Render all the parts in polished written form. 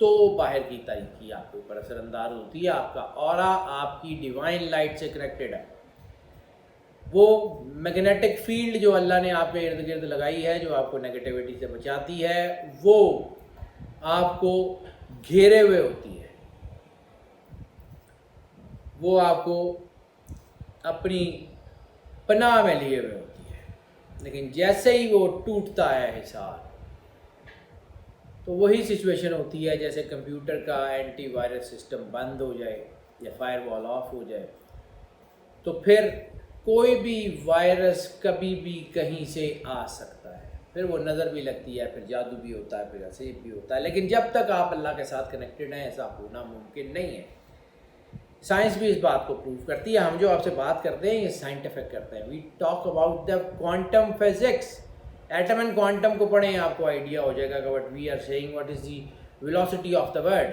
تو باہر کی تاریکی آپ کے اوپر اثر انداز ہوتی ہے. آپ کا اورا آپ کی ڈیوائن لائٹ سے کنیکٹڈ ہے. وہ میگنیٹک فیلڈ جو اللہ نے آپ کے ارد گرد لگائی ہے، جو آپ کو نگیٹیوٹی سے بچاتی ہے، وہ آپ کو گھیرے ہوئے ہوتی ہے، وہ آپ کو اپنی پناہ میں لیے ہوئے ہوتی ہے. لیکن جیسے ہی وہ ٹوٹتا ہے حصار، تو وہی سچویشن ہوتی ہے جیسے کمپیوٹر کا اینٹی وائرس سسٹم بند ہو جائے یا فائر وال آف ہو جائے، تو پھر کوئی بھی وائرس کبھی بھی کہیں سے آ سکتا ہے. پھر وہ نظر بھی لگتی ہے، پھر جادو بھی ہوتا ہے، پھر حسیب بھی ہوتا ہے. لیکن جب تک آپ اللہ کے ساتھ کنیکٹڈ ہیں ایسا ہونا ممکن نہیں ہے. سائنس بھی اس بات کو پروف کرتی ہے. ہم جو آپ سے بات کرتے ہیں یہ سائنٹیفک کرتے ہیں. We talk about the quantum physics. Atom and quantum کو پڑھیں، آپ کو آئیڈیا ہو جائے گا کہ what we are seeing, what is the velocity of the word,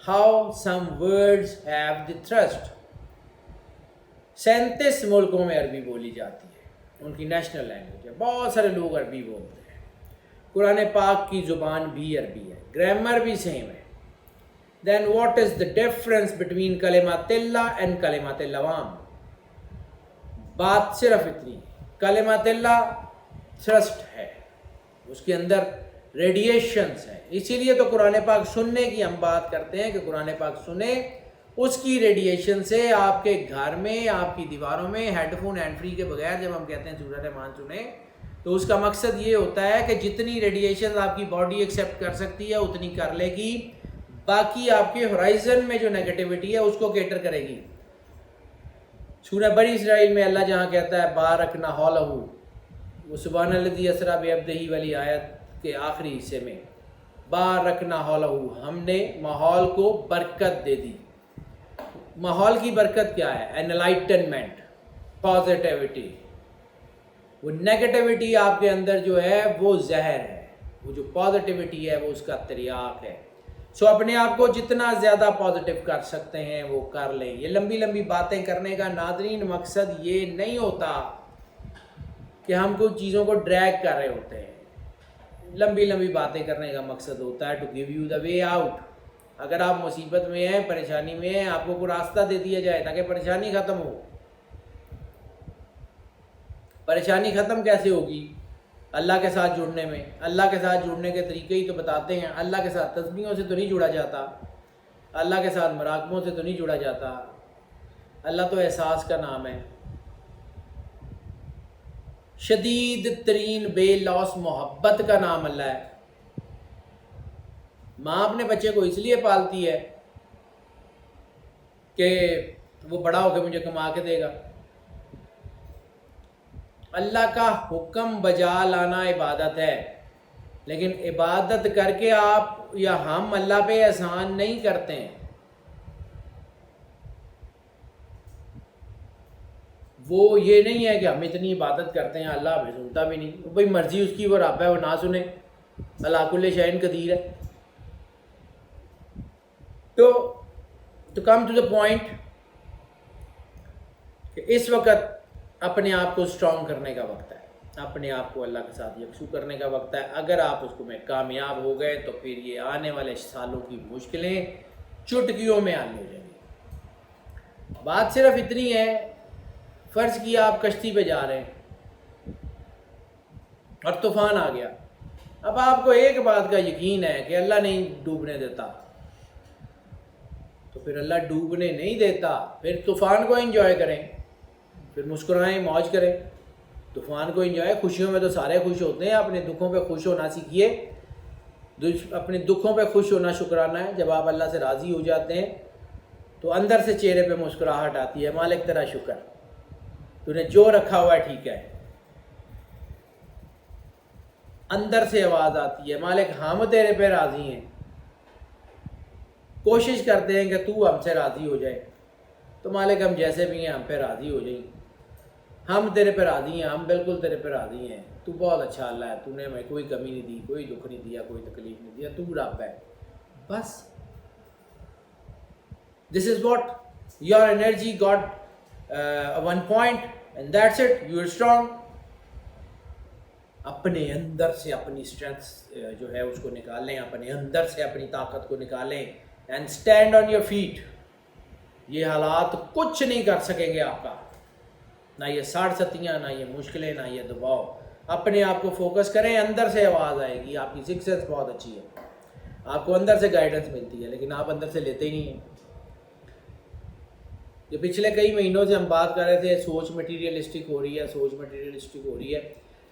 how some words have the thirst. 37 ملکوں میں عربی بولی جاتی ہے، ان کی نیشنل لینگویج ہے. بہت سارے لوگ عربی بولتے ہیں. قرآن پاک کی زبان بھی عربی ہے، گرامر بھی سیم ہے. Then what is the difference between کلمات اللہ and کلمات العوام؟ بات صرف اتنی ہے، کلمات اللہ تھرسٹ ہے، اس کے اندر ریڈیشنز ہیں. اسی لیے تو قرآن پاک سننے کی ہم بات کرتے ہیں کہ قرآن پاک سنیں. اس کی ریڈیشن سے آپ کے گھر میں، آپ کی دیواروں میں ہیڈ فون ہینڈ فری کے بغیر جب ہم کہتے ہیں سورہ رحمان سنیں، تو اس کا مقصد یہ ہوتا ہے کہ جتنی ریڈیشن آپ کی باڈی ایکسیپٹ کر سکتی ہے اتنی کر لے گی. باقی آپ کے ہورائزن میں جو نیگیٹیوٹی ہے اس کو کیٹر کرے گی. سورہ بنی اسرائیل میں اللہ جہاں کہتا ہے بارکنا حولہ، وہ سبحان الذی اسریٰ بعبدہ والی آیت کے آخری حصے میں بارکنا حولہ، ہم نے ماحول کو برکت دے دی. ماحول کی برکت کیا ہے؟ Enlightenment, positivity. وہ نیگیٹیوٹی آپ کے اندر جو ہے وہ زہر ہے، وہ جو پازیٹیوٹی ہے وہ اس کا تریاق ہے. سو اپنے آپ کو جتنا زیادہ پازیٹیو کر سکتے ہیں وہ کر لیں. یہ لمبی لمبی باتیں کرنے کا ناظرین مقصد یہ نہیں ہوتا کہ ہم کچھ چیزوں کو ڈریگ کر رہے ہوتے ہیں. لمبی لمبی باتیں کرنے کا مقصد ہوتا ہے to give you the way out. اگر آپ مصیبت میں ہیں، پریشانی میں ہیں، آپ کو کوئی راستہ دے دیا جائے تاکہ پریشانی ختم ہو. پریشانی ختم کیسے ہوگی؟ اللہ کے ساتھ جڑنے میں. اللہ کے ساتھ جڑنے کے طریقے ہی تو بتاتے ہیں. اللہ کے ساتھ تسبیحوں سے تو نہیں جڑا جاتا، اللہ کے ساتھ مراقبوں سے تو نہیں جڑا جاتا. اللہ تو احساس کا نام ہے. شدید ترین بے لوث محبت کا نام اللہ ہے. ماں اپنے بچے کو اس لیے پالتی ہے کہ وہ بڑا ہو کے مجھے کما کے دے گا. اللہ کا حکم بجا لانا عبادت ہے، لیکن عبادت کر کے آپ یا ہم اللہ پہ احسان نہیں کرتے ہیں. وہ یہ نہیں ہے کہ ہم اتنی عبادت کرتے ہیں اللہ ہمیں سنتا بھی نہیں. بھائی مرضی اس کی، وہ رب ہے، وہ نہ سنے. اللہ کل شیء قدیر ہے. تو کم ٹو دا پوائنٹ کہ اس وقت اپنے آپ کو اسٹرانگ کرنے کا وقت ہے، اپنے آپ کو اللہ کے ساتھ یکسو کرنے کا وقت ہے. اگر آپ اس کو میں کامیاب ہو گئے تو پھر یہ آنے والے سالوں کی مشکلیں چٹکیوں میں حل ہو جائیں گی. بات صرف اتنی ہے، فرض کیا آپ کشتی پہ جا رہے ہیں اور طوفان آ گیا. اب آپ کو ایک بات کا یقین ہے کہ اللہ نہیں ڈوبنے دیتا، تو پھر اللہ ڈوبنے نہیں دیتا. پھر طوفان کو انجوائے کریں، پھر مسکرائیں، موج کریں. طوفان کو انجوائے. خوشیوں میں تو سارے خوش ہوتے ہیں، اپنے دکھوں پہ خوش ہونا سیکھیے. اپنے دکھوں پہ خوش ہونا شکرانہ ہے. جب آپ اللہ سے راضی ہو جاتے ہیں تو اندر سے چہرے پہ مسکراہٹ آتی ہے. مالک تیرا شکر، تو نے جو رکھا ہوا ہے ٹھیک ہے. اندر سے آواز آتی ہے مالک ہم تیرے پہ راضی ہیں. کوشش کرتے ہیں کہ تو ہم سے راضی ہو جائے، تو مالک ہم جیسے بھی ہیں ہم پہ راضی ہو جائیں. ہم تیرے پہ راضی ہیں، ہم بالکل تیرے پہ راضی ہیں. تو بہت اچھا اللہ ہے، تو نے ہمیں کوئی کمی نہیں دی، کوئی دکھ نہیں دیا، کوئی تکلیف نہیں دیا. تو رب ہے. بس this is what your energy got one point and that's it. You are strong. اپنے اندر سے اپنی اسٹرینتھ جو ہے اس کو نکالیں، اپنے اندر سے اپنی طاقت کو نکالیں and stand on your feet. یہ حالات کچھ نہیں کر سکیں گے آپ کا، نہ یہ ساڑھ ستیاں، نہ یہ مشکلیں، نہ یہ دباؤ. اپنے آپ کو فوکس کریں، اندر سے آواز آئے گی. آپ کی سکس سینس بہت اچھی ہے، آپ کو اندر سے گائیڈنس ملتی ہے، لیکن آپ اندر سے لیتے ہی نہیں ہیں. یہ پچھلے کئی مہینوں سے ہم بات کر رہے تھے، سوچ مٹیریلسٹک ہو رہی ہے، سوچ مٹیریلسٹک ہو رہی ہے.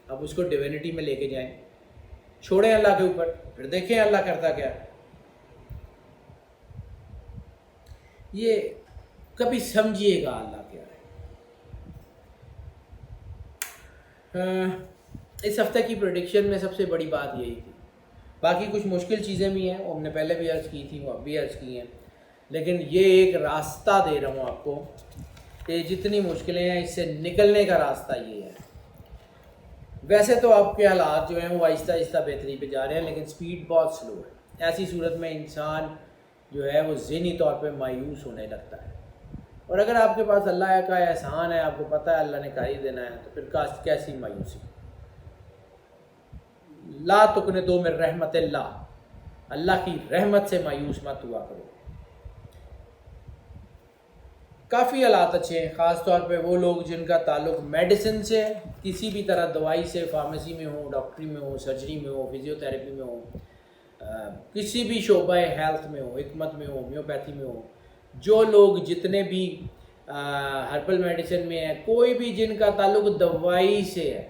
اب اس کو ڈیوینٹی میں لے کے جائیں، چھوڑیں اللہ کے اوپر، پھر دیکھیں اللہ کرتا کیا. یہ کبھی سمجھیے گا اللہ کیا ہے. اس ہفتے کی پریڈکشن میں سب سے بڑی بات یہی تھی. باقی کچھ مشکل چیزیں بھی ہیں، وہ ہم نے پہلے بھی عرض کی تھیں، وہ اب بھی عرض کی ہیں، لیکن یہ ایک راستہ دے رہا ہوں آپ کو کہ جتنی مشکلیں ہیں اس سے نکلنے کا راستہ یہ ہے. ویسے تو آپ کے حالات جو ہیں وہ آہستہ آہستہ بہتری پہ جا رہے ہیں، لیکن سپیڈ بہت سلو ہے. ایسی صورت میں انسان جو ہے وہ ذہنی طور پہ مایوس ہونے لگتا ہے. اور اگر آپ کے پاس اللہ کا احسان ہے، آپ کو پتہ ہے اللہ نے کر ہی دینا ہے، تو پھر کیسی مایوسی. لا تقنطوا من رحمت اللہ، اللہ کی رحمت سے مایوس مت ہوا کرو. کافی حالات اچھے ہیں، خاص طور پہ وہ لوگ جن کا تعلق میڈیسن سے، کسی بھی طرح دوائی سے، فارمیسی میں ہو، ڈاکٹری میں ہو، سرجری میں ہو، فزیو تھراپی میں ہو، کسی بھی شعبہ ہیلتھ میں ہو، حکمت میں ہو، ہومیوپیتھی میں ہو. جو لوگ جتنے بھی ہربل میڈیسن میں ہیں، کوئی بھی جن کا تعلق دوائی سے ہے،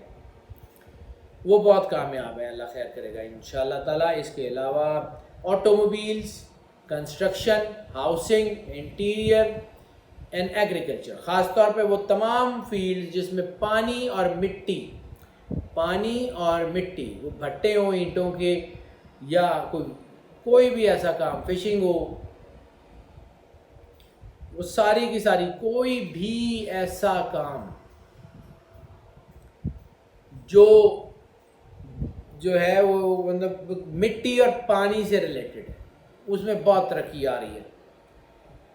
وہ بہت کامیاب ہے، اللہ خیر کرے گا انشاءاللہ تعالیٰ. اس کے علاوہ automobiles, construction, housing, interior and agriculture, خاص طور پہ وہ تمام فیلڈ جس میں پانی اور مٹی، وہ بھٹے ہوں اینٹوں کے، یا کوئی بھی ایسا کام، فشنگ ہو، وہ ساری کی ساری، کوئی بھی ایسا کام جو ہے وہ مطلب مٹی اور پانی سے ریلیٹڈ ہے، اس میں بہت ترقی آ رہی ہے.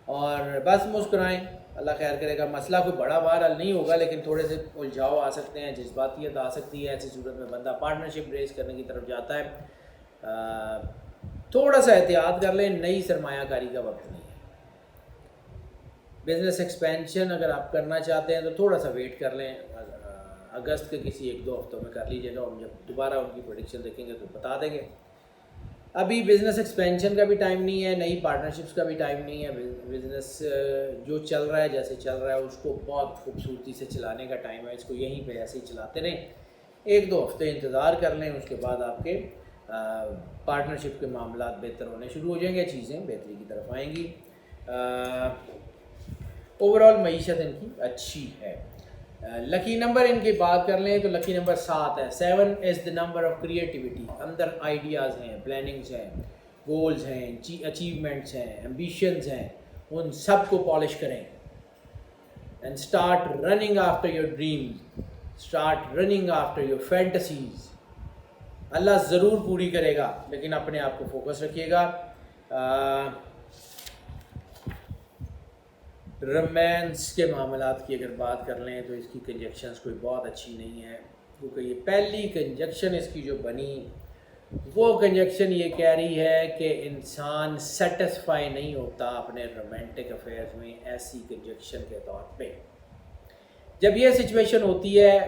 اور بس مسکرائیں، اللہ خیر کرے گا. مسئلہ کوئی بڑا بہرحال نہیں ہوگا، لیکن تھوڑے سے الجھاؤ آ سکتے ہیں، جذباتیت آ سکتی ہے. ایسی صورت میں بندہ پارٹنرشپ ریز کرنے کی طرف جاتا ہے. تھوڑا سا احتیاط کر لیں، نئی سرمایہ کاری کا وقت نہیں ہے. بزنس ایکسپینشن اگر آپ کرنا چاہتے ہیں تو تھوڑا سا ویٹ کر لیں، اگست کے کسی 1-2 ہفتوں میں کر لیجیے گا. ہم جب دوبارہ ان کی پریڈکشن دیکھیں گے تو بتا دیں گے. ابھی بزنس ایکسپینشن کا بھی ٹائم نہیں ہے، نئی پارٹنرشپس کا بھی ٹائم نہیں ہے. بزنس جو چل رہا ہے، جیسے چل رہا ہے، اس کو بہت خوبصورتی سے چلانے کا ٹائم ہے. اس کو یہیں پہ ایسے ہی چلاتے رہیں، 1-2 ہفتے انتظار کر لیں، اس کے بعد آپ کے پارٹنرشپ کے معاملات بہتر ہونے شروع ہو جائیں گے، چیزیں بہتری کی طرف آئیں گی. اوورآل معیشت ان کی اچھی ہے. لکی نمبر ان کی بات کر لیں تو لکی نمبر 7 ہے. 7 is the number of creativity. اندر آئیڈیاز ہیں، پلاننگز ہیں، گولز ہیں، اچیومنٹس ہیں، ایمبیشنز ہیں، ان سب کو پالش کریں and start running after your dreams, start running after your fantasies. اللہ ضرور پوری کرے گا، لیکن اپنے آپ کو فوکس رکھیے گا. رومانس کے معاملات کی اگر بات کر لیں تو اس کی کنجکشنز کوئی بہت اچھی نہیں ہے، کیونکہ یہ پہلی کنجکشن اس کی جو بنی، وہ کنجکشن یہ کہہ رہی ہے کہ انسان سیٹسفائی نہیں ہوتا اپنے رومانٹک افیئرز میں ایسی کنجکشن کے طور پہ. جب یہ سچویشن ہوتی ہے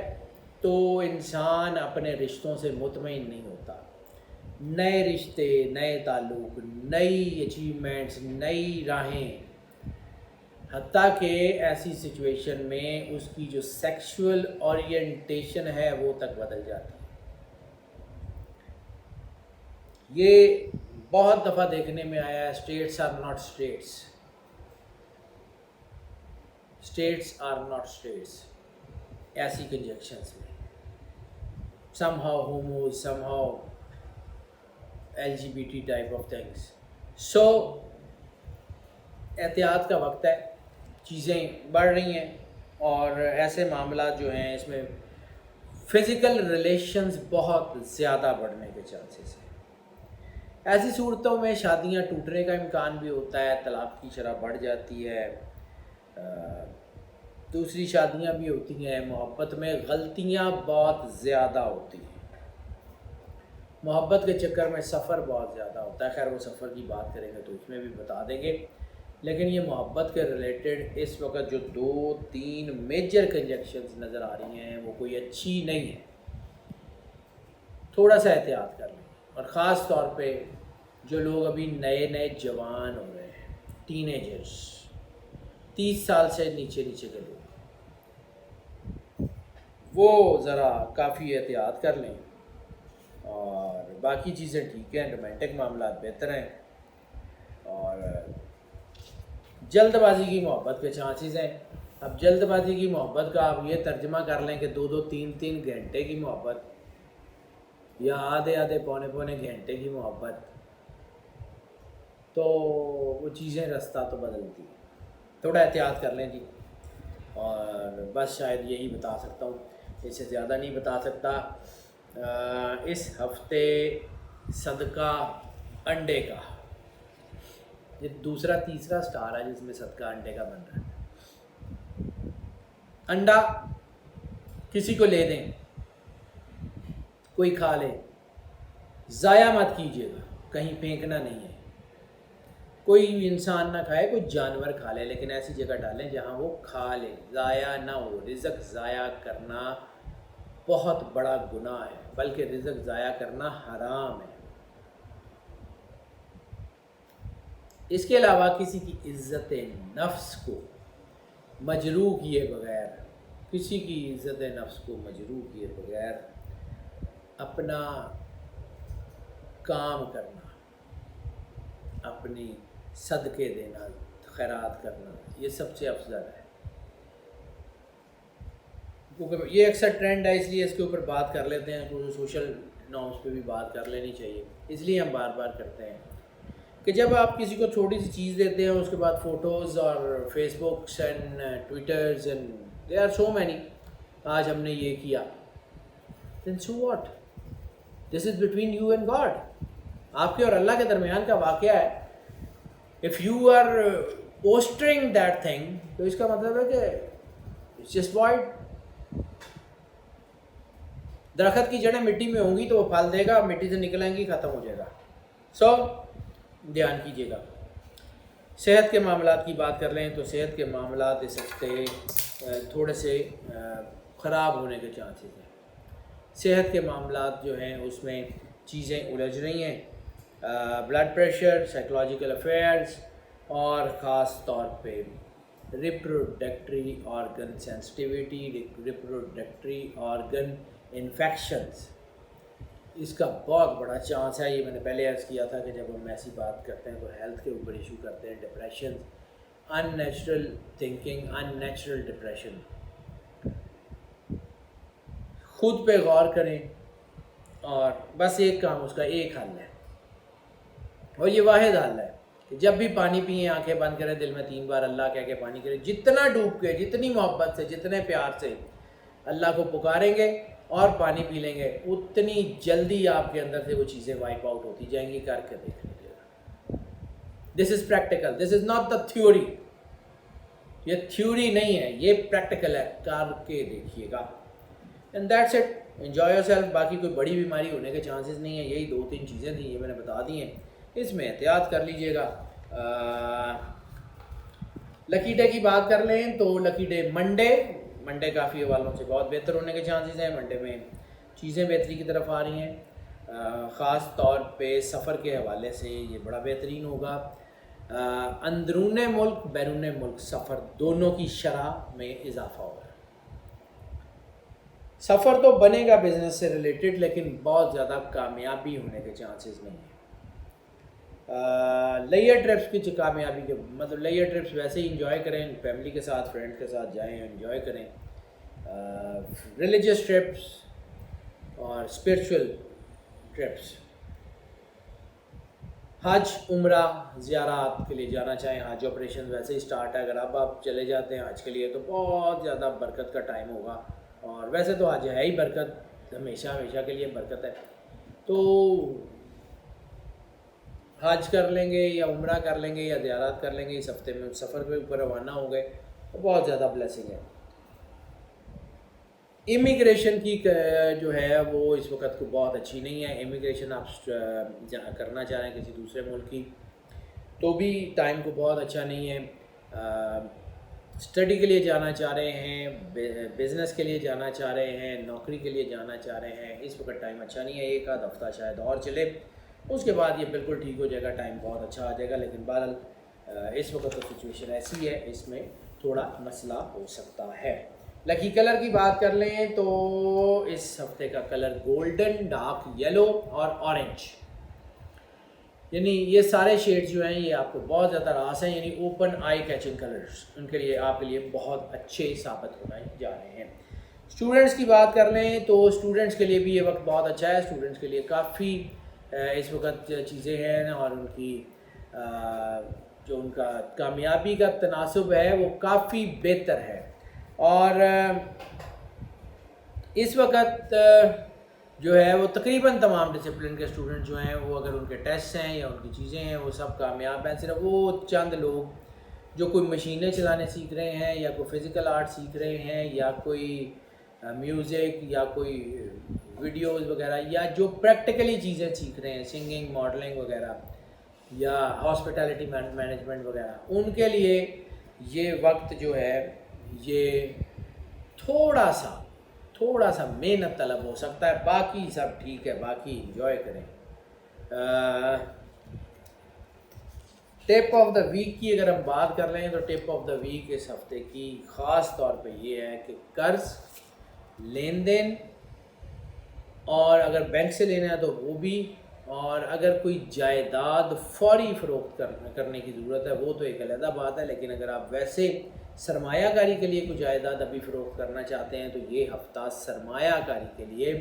تو انسان اپنے رشتوں سے مطمئن نہیں ہوتا. نئے رشتے، نئے تعلق، نئی اچیومنٹس، نئی راہیں، حتیٰ کہ ایسی سچویشن میں اس کی جو سیکشول اورینٹیشن ہے وہ تک بدل جاتی ہے. یہ بہت دفعہ دیکھنے میں آیا ہے. Status or not status, status or not status. ایسی کنجکشنس میں somehow homos, somehow LGBT type of things. So احتیاط کا وقت ہے، چیزیں بڑھ رہی ہیں، اور ایسے معاملات جو ہیں اس میں فزیکل ریلیشنز بہت زیادہ بڑھنے کے چانسز ہیں. ایسی صورتوں میں شادیاں ٹوٹنے کا امکان بھی ہوتا ہے، طلاق کی شرح بڑھ جاتی ہے. دوسری شادیاں بھی ہوتی ہیں. محبت میں غلطیاں بہت زیادہ ہوتی ہیں. محبت کے چکر میں سفر بہت زیادہ ہوتا ہے. خیر وہ سفر کی بات کریں گے تو اس میں بھی بتا دیں گے. لیکن یہ محبت کے ریلیٹڈ اس وقت جو 2-3 میجر کنجکشنز نظر آ رہی ہیں وہ کوئی اچھی نہیں ہے. تھوڑا سا احتیاط کر لیں. اور خاص طور پہ جو لوگ ابھی نئے جوان ہو رہے ہیں، ٹین ایجرس، 30 سال سے نیچے کے لوگ، وہ ذرا کافی احتیاط کر لیں. اور باقی چیزیں ٹھیک ہیں، رومانٹک معاملات بہتر ہیں. اور جلد بازی کی محبت کے چانسز ہیں. اب جلد بازی کی محبت کا آپ یہ ترجمہ کر لیں کہ 2-3 گھنٹے کی محبت یا آدھے پونے گھنٹے کی محبت، تو وہ چیزیں رستہ تو بدلتی ہیں. تھوڑا احتیاط کر لیں جی. اور بس شاید یہی بتا سکتا ہوں، اس سے زیادہ نہیں بتا سکتا. اس ہفتے صدقہ انڈے کا، یہ دوسرا تیسرا سٹار ہے جس میں صدقہ انڈے کا بن رہا ہے. انڈا کسی کو لے دیں، کوئی کھا لے، ضائع مت کیجیے گا، کہیں پھینکنا نہیں ہے. کوئی انسان نہ کھائے، کوئی جانور کھا لے، لیکن ایسی جگہ ڈالیں جہاں وہ کھا لے، ضائع نہ ہو. رزق ضائع کرنا بہت بڑا گناہ ہے، بلکہ رزق ضائع کرنا حرام ہے. اس کے علاوہ کسی کی عزت نفس کو مجروح کیے بغیر، کسی کی عزت نفس کو مجروح کیے بغیر اپنا کام کرنا، اپنی صدقے دینا، خیرات کرنا، یہ سب سے افضل ہے. کیونکہ یہ اکثر ٹرینڈ ہے، اس لیے اس کے اوپر بات کر لیتے ہیں. کیونکہ سوشل نارمس پہ بھی بات کر لینی چاہیے، اس لیے ہم بار بار کرتے ہیں کہ جب آپ کسی کو چھوٹی سی چیز دیتے ہیں، اس کے بعد فوٹوز اور Facebooks and Twitters and they are so many, آج ہم نے یہ کیا، then so what, this is between you and God. آپ کے اور اللہ کے درمیان کا واقعہ ہے. If you are posturing that thing, تو اس کا مطلب ہے کہ اٹس جسٹ وائڈ. درخت کی جڑیں مٹی میں ہوں گی تو وہ پھل دے گا، مٹی سے نکلیں گی ختم ہو جائے گا. سو دھیان کیجیے گا. صحت کے معاملات کی بات کر لیں تو صحت کے معاملات اس ہفتے تھوڑے سے خراب ہونے کے چانسز ہیں. صحت کے معاملات جو ہیں اس میں چیزیں الجھ رہی ہیں. بلڈ پریشر، سائیکولوجیکل افیئرز، اور خاص طور پہ ریپروڈکٹری آرگن سینسٹیویٹی، ریپروڈکٹری آرگن انفیکشنز، اس کا بہت بڑا چانس ہے. یہ میں نے پہلے عرض کیا تھا کہ جب ہم ایسی بات کرتے ہیں تو ہیلتھ کے اوپر ایشو کرتے ہیں. ڈپریشن، ان نیچرل تھنکنگ، ان نیچرل ڈپریشن. خود پہ غور کریں، اور بس ایک کام، اس کا ایک حل ہے، اور یہ واحد حل ہے کہ جب بھی پانی پئیں آنکھیں بند کریں، دل میں 3 بار اللہ کہہ کے پانی کریں. جتنا ڈوب کے، جتنی محبت سے، جتنے پیار سے اللہ کو پکاریں گے اور پانی پی لیں گے، اتنی جلدی آپ کے اندر سے وہ چیزیں وائپ آؤٹ ہوتی جائیں گی. کر کے دیکھ لیجیے گا. This is practical, this is not the theory. یہ تھیوری نہیں ہے، یہ پریکٹیکل ہے. کر کے دیکھیے گا. And that's it. Enjoy your self. باقی کوئی بڑی بیماری ہونے کے چانسز نہیں ہیں. یہی 2-3 چیزیں تھیں، یہ میں نے بتا دی ہیں. اس میں احتیاط کر لیجیے گا. لکی ڈے کی بات کر لیں تو لکی ڈے منڈے کافی حوالوں سے بہت بہتر ہونے کے چانسز ہیں. منڈے میں چیزیں بہتری کی طرف آ رہی ہیں. خاص طور پہ سفر کے حوالے سے یہ بڑا بہترین ہوگا. اندرون ملک، بیرون ملک سفر دونوں کی شرح میں اضافہ ہوگا. سفر تو بنے گا بزنس سے ریلیٹڈ، لیکن بہت زیادہ کامیابی ہونے کے چانسز نہیں ہیں. لیئر ٹرپس کی کامیابی کے مطلب لیئر ٹرپس ویسے ہی انجوائے کریں، فیملی کے ساتھ، فرینڈ کے ساتھ جائیں، انجوائے کریں. ریلیجیس ٹرپس اور اسپرچول ٹرپس، حج، عمرہ، زیارات کے لیے جانا چاہیں. حج آپریشن ویسے ہی سٹارٹ ہے. اگر اب آپ چلے جاتے ہیں حج کے لیے تو بہت زیادہ برکت کا ٹائم ہوگا. اور ویسے تو حج ہے ہی برکت، ہمیشہ کے لیے برکت ہے. تو حج کر لیں گے یا عمرہ کر لیں گے یا زیارات کر لیں گے اس ہفتے میں، سفر پہ اوپر روانہ ہو گئے تو بہت زیادہ بلیسنگ ہے. امیگریشن کی جو ہے وہ اس وقت کو بہت اچھی نہیں ہے. امیگریشن آپ کرنا چاہ رہے ہیں کسی دوسرے ملک کی تو بھی ٹائم کو بہت اچھا نہیں ہے. اسٹڈی کے لیے جانا چاہ رہے ہیں, بزنس کے لیے جانا چاہ رہے ہیں, نوکری کے لیے جانا چاہ رہے ہیں, اس وقت ٹائم اچھا نہیں ہے. ایک آدھ ہفتہ شاید اور چلے, اس کے بعد یہ بالکل ٹھیک ہو جائے گا, ٹائم بہت اچھا آ جائے گا. لیکن بہرحال اس وقت تو سچویشن ایسی ہے, اس میں تھوڑا مسئلہ ہو سکتا ہے. لکی کلر کی بات کر لیں تو اس ہفتے کا کلر گولڈن, ڈارک یلو اور اورنج, یعنی یہ سارے شیڈز جو ہیں یہ آپ کو بہت زیادہ راس ہیں, یعنی اوپن آئی کیچنگ کلرز, ان کے لیے آپ کے لیے بہت اچھے ثابت ہونے جا رہے ہیں. اسٹوڈنٹس کی بات کر لیں تو اسٹوڈنٹس کے لیے بھی یہ وقت بہت اچھا ہے. اسٹوڈنٹس کے لیے کافی اس وقت چیزیں ہیں اور ان کی جو ان کا کامیابی کا تناسب ہے وہ کافی بہتر ہے. اور اس وقت جو ہے وہ تقریباً تمام ڈسپلن کے اسٹوڈنٹ جو ہیں وہ اگر ان کے ٹیسٹ ہیں یا ان کی چیزیں ہیں وہ سب کامیاب ہیں. صرف وہ چند لوگ جو کوئی مشینیں چلانے سیکھ رہے ہیں یا کوئی فزیکل آرٹ سیکھ رہے ہیں یا کوئی میوزک یا کوئی ویڈیوز وغیرہ یا جو پریکٹیکلی چیزیں سیکھ رہے ہیں, سنگنگ, ماڈلنگ وغیرہ یا ہاسپٹیلٹی مینجمنٹ وغیرہ, ان کے لیے یہ وقت جو ہے یہ تھوڑا سا محنت طلب ہو سکتا ہے. باقی سب ٹھیک ہے, باقی انجوائے کریں. ٹپ آف دا ویک کی اگر ہم بات کر لیں تو ٹپ آف دا ویک اس ہفتے کی خاص طور پہ یہ ہے کہ قرض, لین دین, اور اگر بینک سے لینا ہے تو وہ بھی, اور اگر کوئی جائیداد فوری فروخت کرنے کی ضرورت ہے وہ تو ایک علیحدہ بات ہے. لیکن اگر آپ ویسے سرمایہ کاری کے لیے کوئی جائیداد ابھی فروخت کرنا چاہتے ہیں تو یہ ہفتہ سرمایہ کاری کے لیے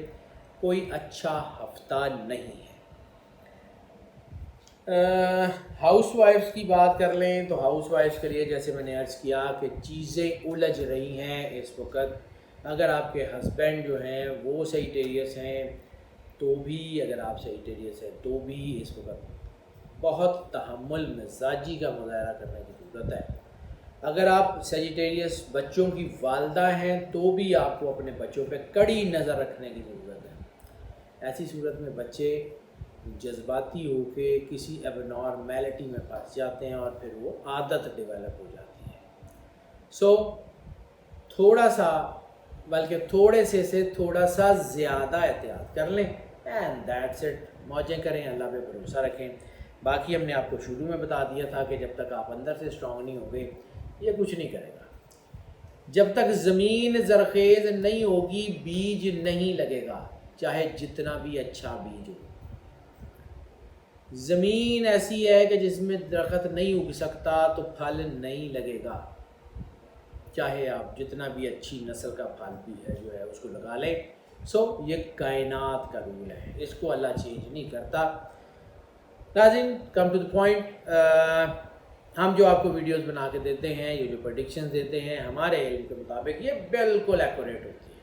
کوئی اچھا ہفتہ نہیں ہے. ہاؤس وائفس کی بات کر لیں تو ہاؤس وائفس کے لیے جیسے میں نے عرض کیا کہ چیزیں الجھ رہی ہیں اس وقت. اگر آپ کے ہسبینڈ جو ہیں وہ سیجیٹیریس ہیں تو بھی, اگر آپ سیجیٹیریس ہیں تو بھی اس وقت بہت تحمل مزاجی کا مظاہرہ کرنے کی ضرورت ہے. اگر آپ سیجیٹیریس بچوں کی والدہ ہیں تو بھی آپ کو اپنے بچوں پہ کڑی نظر رکھنے کی ضرورت ہے. ایسی صورت میں بچے جذباتی ہو کے کسی اب نارمیلٹی میں پھنس جاتے ہیں اور پھر وہ عادت ڈیولپ ہو جاتی ہے. سو تھوڑا سا, بلکہ تھوڑے سے تھوڑا سا زیادہ احتیاط کر لیں, اینڈ دیٹس اٹ. موجیں کریں, اللہ پہ بھروسہ رکھیں. باقی ہم نے آپ کو شروع میں بتا دیا تھا کہ جب تک آپ اندر سے اسٹرانگ نہیں ہو گے یہ کچھ نہیں کرے گا. جب تک زمین زرخیز نہیں ہوگی بیج نہیں لگے گا, چاہے جتنا بھی اچھا بیج ہو. زمین ایسی ہے کہ جس میں درخت نہیں اگ سکتا تو پھل نہیں لگے گا, چاہے آپ جتنا بھی اچھی نسل کا پھل بھی ہے جو ہے اس کو لگا لیں. سو یہ کائنات کا رول ہے, اس کو اللہ چینج نہیں کرتا. ناظرین, کم ٹو دا پوائنٹ, ہم جو آپ کو ویڈیوز بنا کے دیتے ہیں, یہ جو پریڈکشنز دیتے ہیں ہمارے علم کے مطابق یہ بالکل ایکوریٹ ہوتی ہے.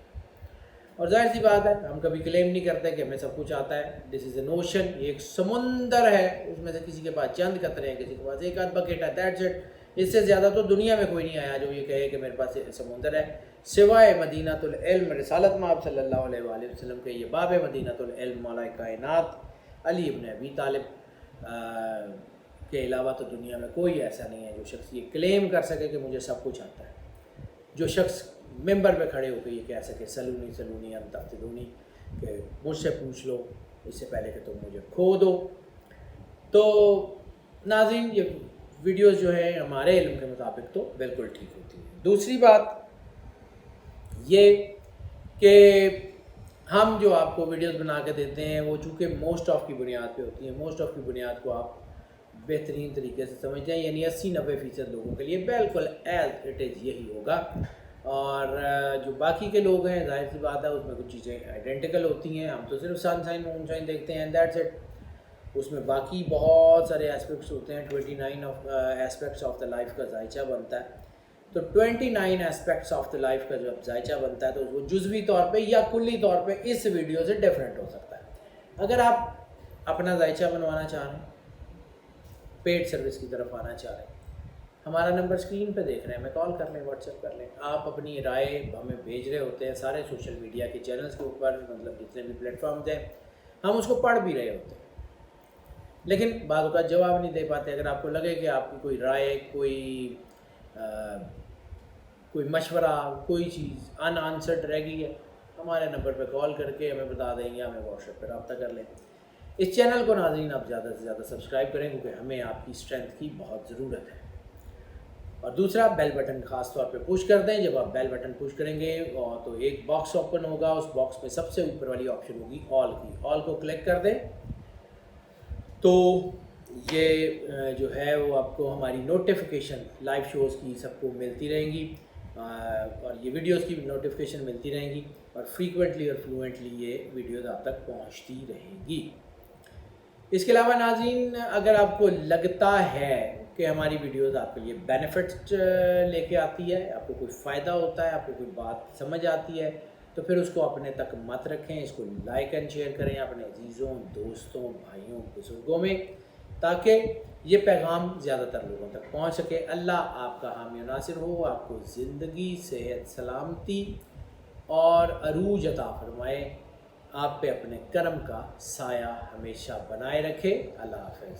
اور ظاہر سی بات ہے ہم کبھی کلیم نہیں کرتے کہ ہمیں سب کچھ آتا ہے. دس از این اوشن, یہ ایک سمندر ہے, اس میں سے کسی کے پاس چند قطرے ہیں, کسی کے پاس ایک آدھ بکیٹ ہے, دیٹس اٹ. اس سے زیادہ تو دنیا میں کوئی نہیں آیا جو یہ کہے کہ میرے پاس سمندر ہے, سوائے مدینۃ العلم رسالت مآب صلی اللہ علیہ وآلہ وسلم کے. یہ باب مدینۃ العلم مولا کائنات علی ابن ابی طالب کے علاوہ تو دنیا میں کوئی ایسا نہیں ہے جو شخص یہ کلیم کر سکے کہ مجھے سب کچھ آتا ہے. جو شخص ممبر پہ کھڑے ہو کے یہ کہہ سکے سلونی انتفتلونی, کہ مجھ سے پوچھ لو اس سے پہلے کہ تم مجھے کھو دو. تو ناظرین, یہ ویڈیوز جو ہیں ہمارے علم کے مطابق تو بالکل ٹھیک ہوتی ہیں. دوسری بات یہ کہ ہم جو آپ کو ویڈیوز بنا کے دیتے ہیں وہ چونکہ موسٹ آف کی بنیاد پہ ہوتی ہیں, موسٹ آف کی بنیاد کو آپ بہترین طریقے سے سمجھتے ہیں, یعنی 80-90% لوگوں کے لیے بالکل ایز اٹ از یہی ہوگا. اور جو باقی کے لوگ ہیں ظاہر سی بات ہے اس میں کچھ چیزیں آئیڈینٹیکل ہوتی ہیں. ہم تو صرف سن سائن مون سائن دیکھتے ہیں, دیٹس اٹ. اس میں باقی بہت سارے ایسپیکٹس ہوتے ہیں. 29 ایسپیکٹس آف دا لائف کا ذائچہ بنتا ہے. تو 29 ایسپیکٹس آف دا لائف کا جب ذائچہ بنتا ہے تو وہ جزوی طور پہ یا کلی طور پہ اس ویڈیو سے ڈیفرنٹ ہو سکتا ہے. اگر آپ اپنا ذائچہ بنوانا چاہ رہے ہیں, پیڈ سروس کی طرف آنا چاہ رہے ہیں, ہمارا نمبر اسکرین پہ دیکھ رہے ہیں، ہمیں کال کر لیں، واٹس ایپ کر لیں. آپ اپنی رائے ہمیں بھیج رہے ہوتے ہیں سارے سوشل میڈیا کے چینلز کے اوپر، مطلب جتنے بھی پلیٹ فارمز ہیں، ہم اس کو پڑھ بھی رہے ہوتے ہیں، لیکن بعض اوقات جواب نہیں دے پاتے. اگر آپ کو لگے کہ آپ کی کوئی رائے، کوئی مشورہ، کوئی چیز ان آنسرڈ رہ گئی ہے، ہمارے نمبر پہ کال کر کے ہمیں بتا دیں یا ہمیں واٹس ایپ پہ رابطہ کر لیں. اس چینل کو ناظرین آپ زیادہ سے زیادہ سبسکرائب کریں، کیونکہ ہمیں آپ کی اسٹرینتھ کی بہت ضرورت ہے. اور دوسرا، بیل بٹن خاص طور پہ پش کر دیں. جب آپ بیل بٹن پش کریں گے تو ایک باکس اوپن ہوگا، اس باکس میں سب سے اوپر والی آپشن ہوگی آل کی. آل کو کلک کر دیں تو یہ جو ہے وہ آپ کو ہماری نوٹیفیکیشن لائیو شوز کی سب کو ملتی رہیں گی، اور یہ ویڈیوز کی نوٹیفیکیشن ملتی رہیں گی، اور فریکوینٹلی اور فلوئنٹلی یہ ویڈیوز آپ تک پہنچتی رہیں گی. اس کے علاوہ ناظرین، اگر آپ کو لگتا ہے کہ ہماری ویڈیوز آپ کے لیے بینیفٹ لے کے آتی ہے، آپ کو کوئی فائدہ ہوتا ہے، آپ کو کوئی بات سمجھ آتی ہے، تو پھر اس کو اپنے تک مت رکھیں، اس کو لائک اینڈ شیئر کریں اپنے عزیزوں، دوستوں، بھائیوں، بزرگوں میں، تاکہ یہ پیغام زیادہ تر لوگوں تک پہنچ سکے. اللہ آپ کا حامی و ناصر ہو، آپ کو زندگی، صحت، سلامتی اور عروج عطا فرمائے، آپ پہ اپنے کرم کا سایہ ہمیشہ بنائے رکھے. اللہ حافظ.